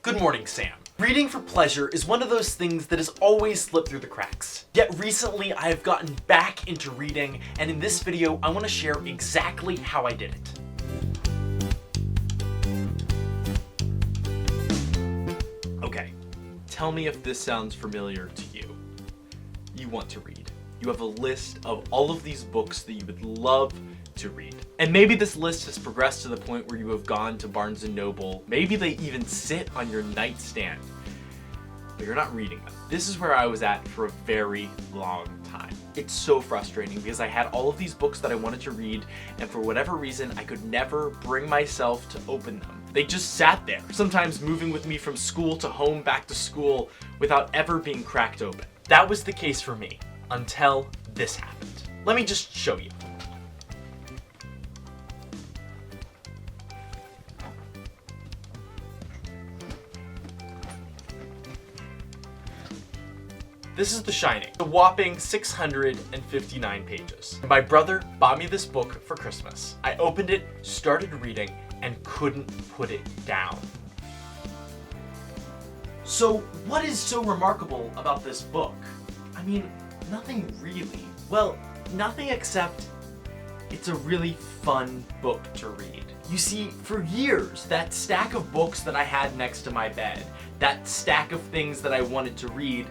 Good morning, Sam. Reading for pleasure is one of those things that has always slipped through the cracks. Yet recently I have gotten back into reading, and in this video I want to share exactly how I did it. Okay, tell me if this sounds familiar to you. You want to read. You have a list of all of these books that you would love to read. And maybe this list has progressed to the point where you have gone to Barnes & Noble. Maybe they even sit on your nightstand, but you're not reading them. This is where I was at for a very long time. It's so frustrating because I had all of these books that I wanted to read, and for whatever reason, I could never bring myself to open them. They just sat there, sometimes moving with me from school to home, back to school, without ever being cracked open. That was the case for me, until this happened. Let me just show you. This is The Shining, a whopping 659 pages. My brother bought me this book for Christmas. I opened it, started reading, and couldn't put it down. So, what is so remarkable about this book? I mean, nothing really. Well, nothing except it's a really fun book to read. You see, for years, that stack of books that I had next to my bed, that stack of things that I wanted to read,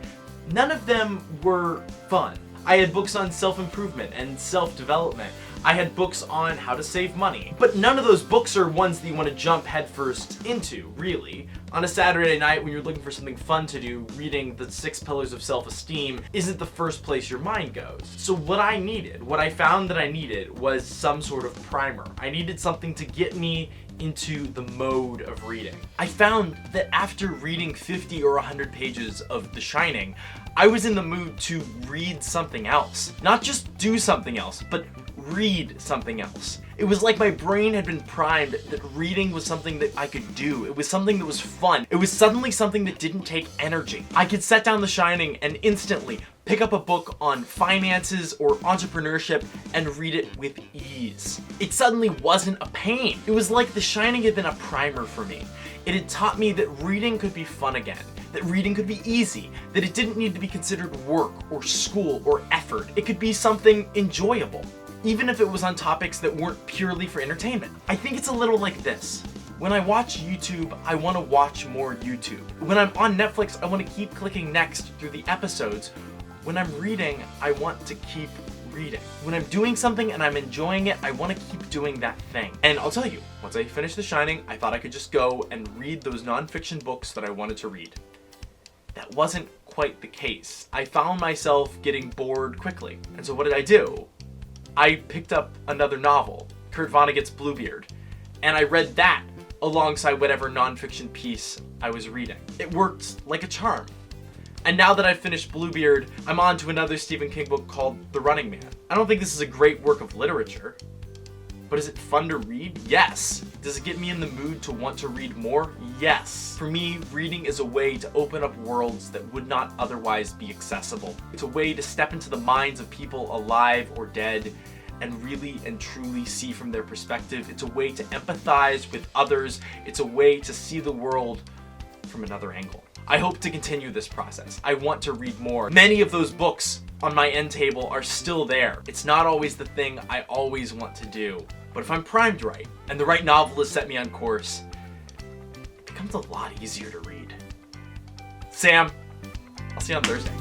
none of them were fun. I had books on self-improvement and self-development. I had books on how to save money. But none of those books are ones that you want to jump headfirst into, really. On a Saturday night when you're looking for something fun to do, reading the 6 Pillars of Self-Esteem isn't the first place your mind goes. So what I found that I needed was some sort of primer. I needed something to get me into the mode of reading. I found that after reading 50 or 100 pages of The Shining, I was in the mood to read something else. Not just do something else, but read something else. It was like my brain had been primed that reading was something that I could do. It was something that was fun. It was suddenly something that didn't take energy. I could set down The Shining and instantly pick up a book on finances or entrepreneurship and read it with ease. It suddenly wasn't a pain. It was like The Shining had been a primer for me. It had taught me that reading could be fun again, that reading could be easy, that it didn't need to be considered work or school or effort. It could be something enjoyable, even if it was on topics that weren't purely for entertainment. I think it's a little like this. When I watch YouTube, I want to watch more YouTube. When I'm on Netflix, I want to keep clicking next through the episodes. When I'm reading, I want to keep reading. When I'm doing something and I'm enjoying it, I want to keep doing that thing. And I'll tell you, once I finished The Shining, I thought I could just go and read those nonfiction books that I wanted to read. That wasn't quite the case. I found myself getting bored quickly. And so what did I do? I picked up another novel, Kurt Vonnegut's Bluebeard, and I read that alongside whatever nonfiction piece I was reading. It worked like a charm. And now that I've finished Bluebeard, I'm on to another Stephen King book called The Running Man. I don't think this is a great work of literature, but is it fun to read? Yes. Does it get me in the mood to want to read more? Yes. For me, reading is a way to open up worlds that would not otherwise be accessible. It's a way to step into the minds of people alive or dead and really and truly see from their perspective. It's a way to empathize with others. It's a way to see the world from another angle. I hope to continue this process. I want to read more. Many of those books on my end table are still there. It's not always the thing I always want to do. But if I'm primed right, and the right novel has set me on course, it becomes a lot easier to read. Sam, I'll see you on Thursday.